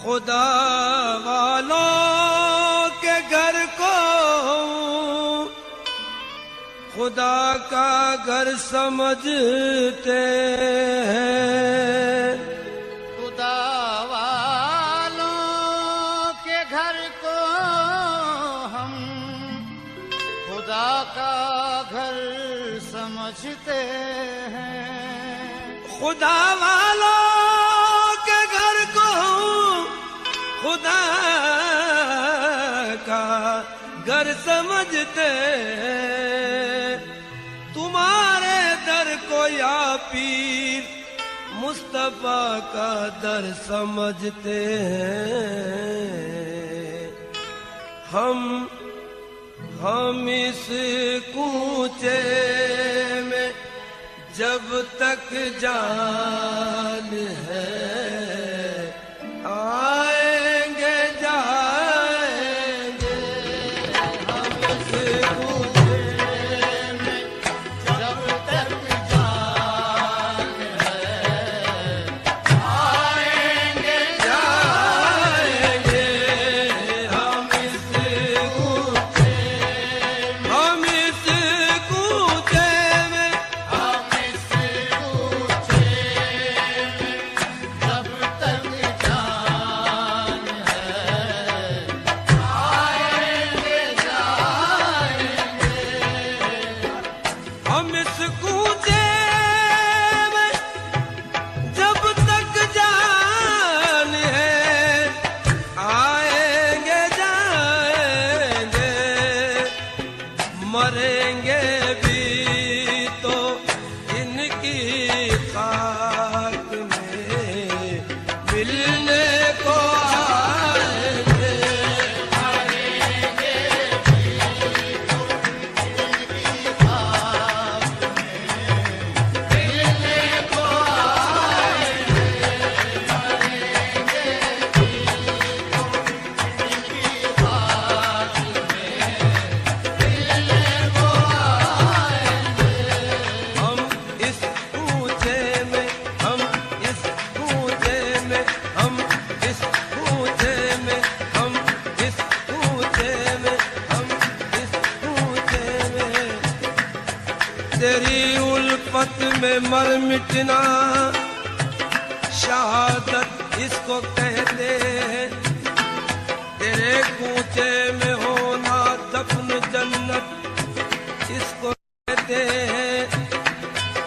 खुदा वालों के घर को खुदा का घर समझते हैं। खुदा वालों के घर को हम खुदा का घर समझते हैं। खुदा वालों के घर को खुदा का घर समझते हैं। तुम्हारे दर को या पीर मुस्तफा का दर समझते हैं। हम इस कूचे में जब तक जान है आएंगे जाएंगे। हम इस कूचे में जब तक जान है आएंगे जाएंगे। हम इस कूचे में हम इस कूचे में जब तक जान है आएंगे जाएंगे। हम इस कूचे में जब तक जान है आएंगे जाएंगे। मरेंगे भी तो इनकी खाक में मिलने को आएंगे। हम इस कूचे में हम इस कूचे में हम इस कूचे में हम इस कूचे में हम इस कूचे में तेरी उल्फत में मर मिटना शहादत इसको कहते हैं। तेरे कूचे में होना दफन जन्नत इसको कहते हैं।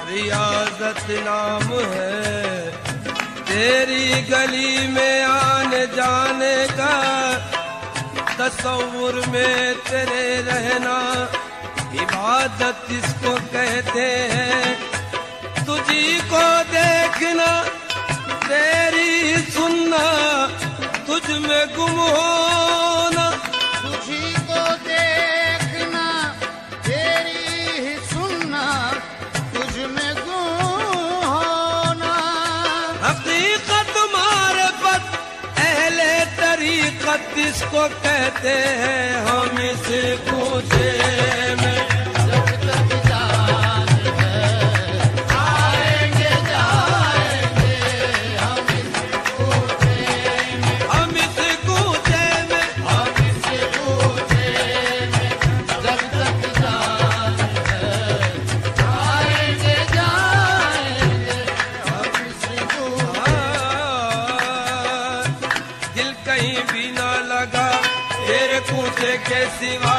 रियाजत नाम है तेरी गली में आने जाने का। तसव्वुर में तेरे रहना इबादत इसको कहते हैं। तुझी को देखना तेरी सुनना तुझ में गुम होना। तुझी को देखना तेरी ही सुनना तुझ में गुम होना। हकीकत मारिफत अहले तरीकत इसको कहते हैं। हम इस कूचे में जब तक जान है आएंगे जाएंगे। हम इस कूचे में हम इस कूचे में हम इस कूचे में जब तक जान है आएंगे जाएंगे। हम इस कूचे दिल कहीं भी ना लगा तेरे कूचे के सिवा।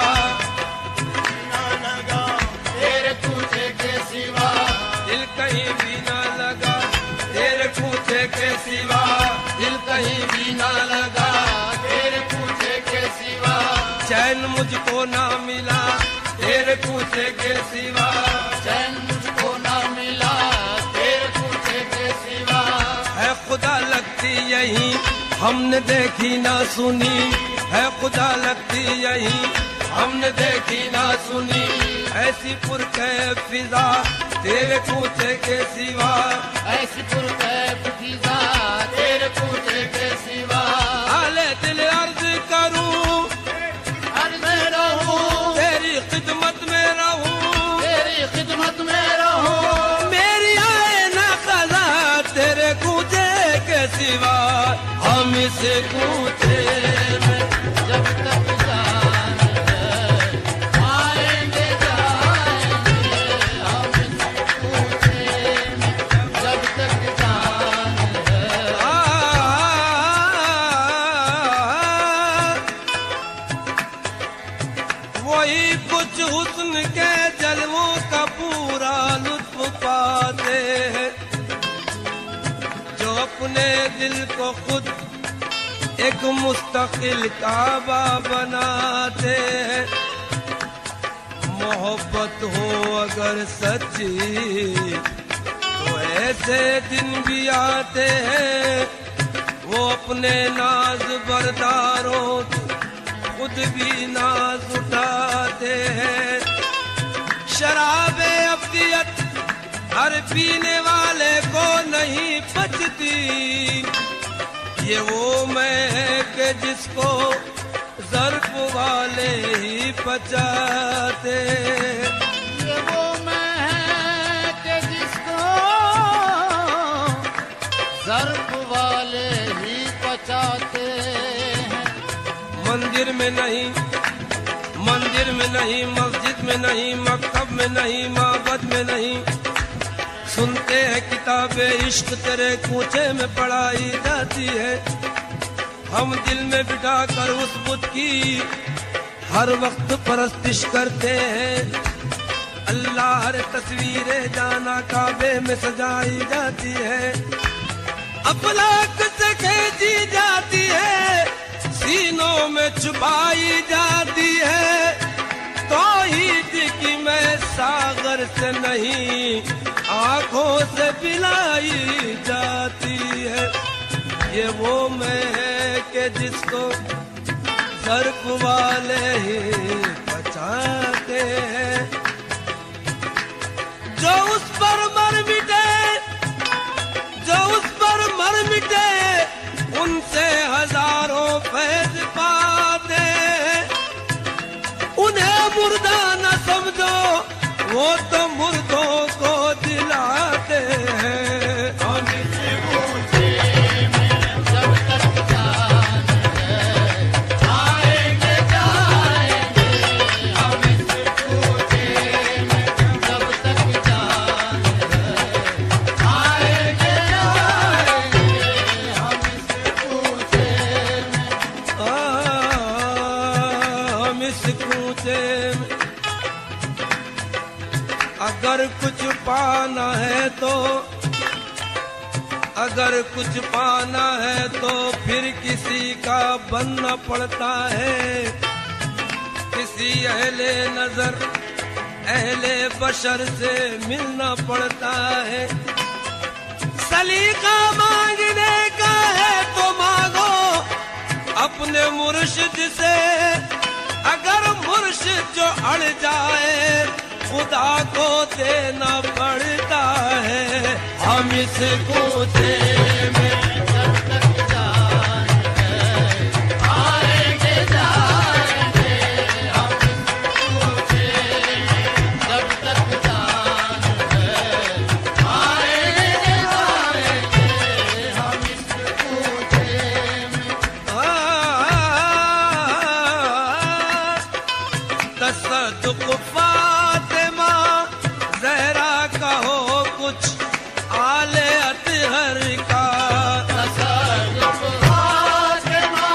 तेरे कूचे के सिवा दिल कहीं भी ना लगा तेरे कूचे के सिवा। दिल कहीं भी ना लगा तेरे कूचे के सिवा। चैन मुझको ना मिला तेरे कूचे के सिवा। चैन मुझको ना मिला तेरे कूचे के सिवा। है खुदा लगती यही हमने देखी ना सुनी। है खुदा लगती यही हमने देखी ना सुनी। ऐसी पुरकैफ फिजा तेरे कूचे के सिवा। ऐसी पुरकैफ फिजा तेरे कूचे के सिवा। हाले दिल अर्ज करूं अर्ज़ में रहूं तेरी खिदमत में रहूं। तेरी खिदमत में रहूं। मेरी आए ना खजा तेरे कूचे के सिवा। सिवा हम इस कूचे में। जब तक जान है आएंगे जाएंगे हम इस कूचे में। जब तक जान है। वही कुछ हुस्न के जलवों का पूरा लुत्फ पाते हैं जो अपने दिल को खुद एक मुस्तकिल काबा बनाते हैं। मोहब्बत हो अगर सच्ची तो ऐसे दिन भी आते हैं वो अपने नाज बरदारों खुद भी नाज उठाते हैं। शराबे अब्दियत हर पीने वाले को नहीं पचती, ये वो मैं है कि जिसको ज़र्फ वाले ही पचाते। ये वो मैं है कि जिसको ज़र्फ वाले ही पचाते हैं। मंदिर में नहीं, मंदिर में नहीं, मस्जिद में नहीं, मकतब में नहीं, माबद में नहीं, सुनते हैं किताबे इश्क तेरे कूचे में पढ़ाई जाती है। हम दिल में बिठा कर उस बुत की हर वक्त परस्तिश करते हैं। अल्लाह हर तस्वीरें जाना काबे में सजाई जाती है, अफलाक से खींची जाती है, सीनों में छुपाई जाती है। तौहीद की मैं सागर से नहीं आंखों से पिलाई जाती है। ये वो मैं है कि जिसको ज़र्फ वाले ही बचाते हैं। जो उस पर मर मिटे, जो उस पर मर मिटे, उनसे हजारों फैज पाते हैं। उन्हें मुर्दा न समझो, वो तो मुर्दों को दिलाते हैं। हम इस कूचे में जब तक जान है आएंगे जाएंगे हम इस कूचे में। जब तक जान है आएंगे जाएंगे हम इस कूचे में। हम इस कूचे में अगर कुछ पाना है तो, अगर कुछ पाना है तो फिर किसी का बनना पड़ता है। किसी अहले नजर अहले बशर से मिलना पड़ता है। सलीका मांगने का है तो मांगो अपने मुर्शिद से, अगर मुर्शिद जो अड़ जाए खुदा को देना पड़ता है। हम इस कूचे में जब तक जान है आएंगे जाएंगे हम इस कूचे में। जब तक जान है आएंगे जाएंगे हम इस कूचे में। तसद्दुक़ फातिमा ज़हरा का हो कुछ आले अतहर का। तसद्दुक़ फातिमा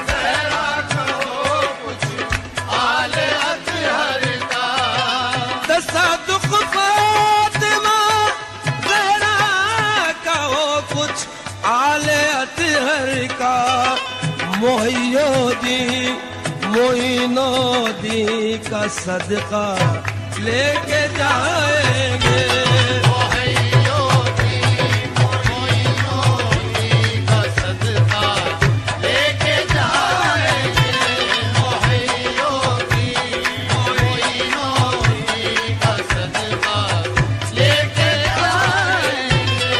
ज़हरा का हो कुछ आले अतहर का। तसद्दुक़ फातिमा ज़हरा का हो कुछ आले अतहर का। मोहियोद्दीन मोइनुद्दीन का सदका लेके जाएंगे। का सदका लेके जाएंगे। का सदका लेके जाएंगे।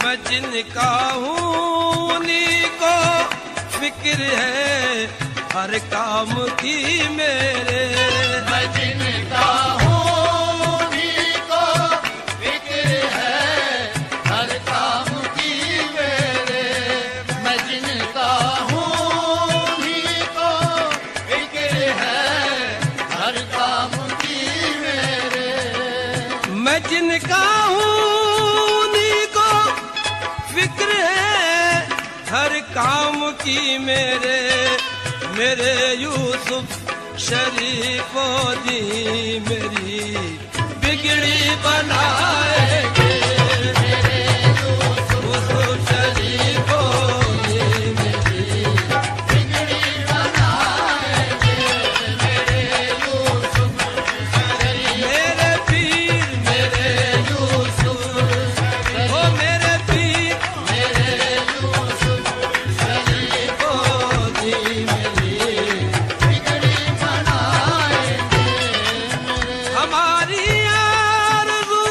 मैं जिनका हूँ उन्हीं को फिक्र है हर काम की मेरे। मैं जिनका हूँ उन्हीं को मैं जिनका हूँ उन्हीं को फिक्र है हर काम की मेरे मेरे यूसुफ शरीफों दी मेरी बिगड़ी बनाएंगे मेरे यूसुफ शरीफों दी मेरी बिगड़ी बनाएंगे मेरे यूसुफ शरीफ मेरे पीर मेरे यूसुफ ओ मेरे पीर मेरे यूसुफ शरीफों दी मेरी बिगड़ी बनाएंगे हमारी आरज़ू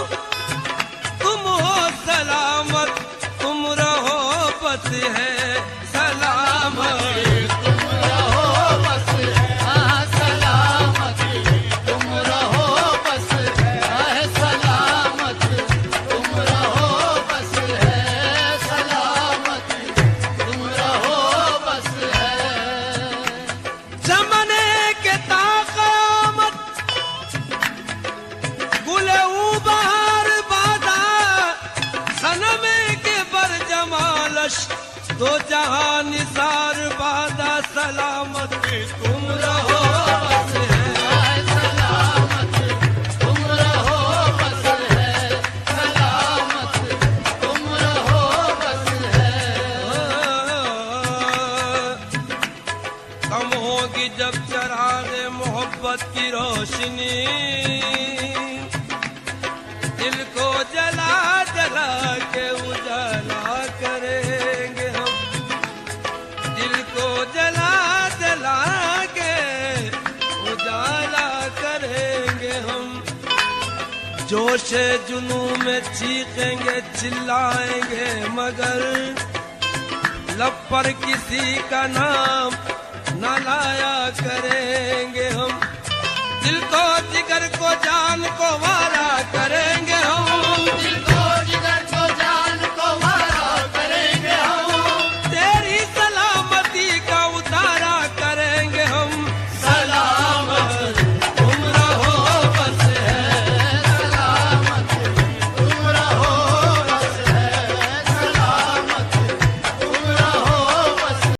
तुम हो सलामत तुम रहो बस है सलामत तुम रहो बस हाँ सलामत तुम रहो बस है सलामत तुम रहो बस है सलामत तुम रहो बस है जमने के ताक़ामत गुले बहार बादा सनमे के बर जमालश दो जहां निसार बादा सलामत तुम रहो बस है सलामत तुम रहो बस है सलामत तुम रहो बस है कम होगी जब चराग मोहब्बत की रोशनी दिल को जला जला के उजाला करेंगे हम दिल को जला जला के उजाला करेंगे हम जोश जुनू में चीखेंगे चिल्लाएंगे मगर लब पर किसी का नाम न लाया करेंगे हम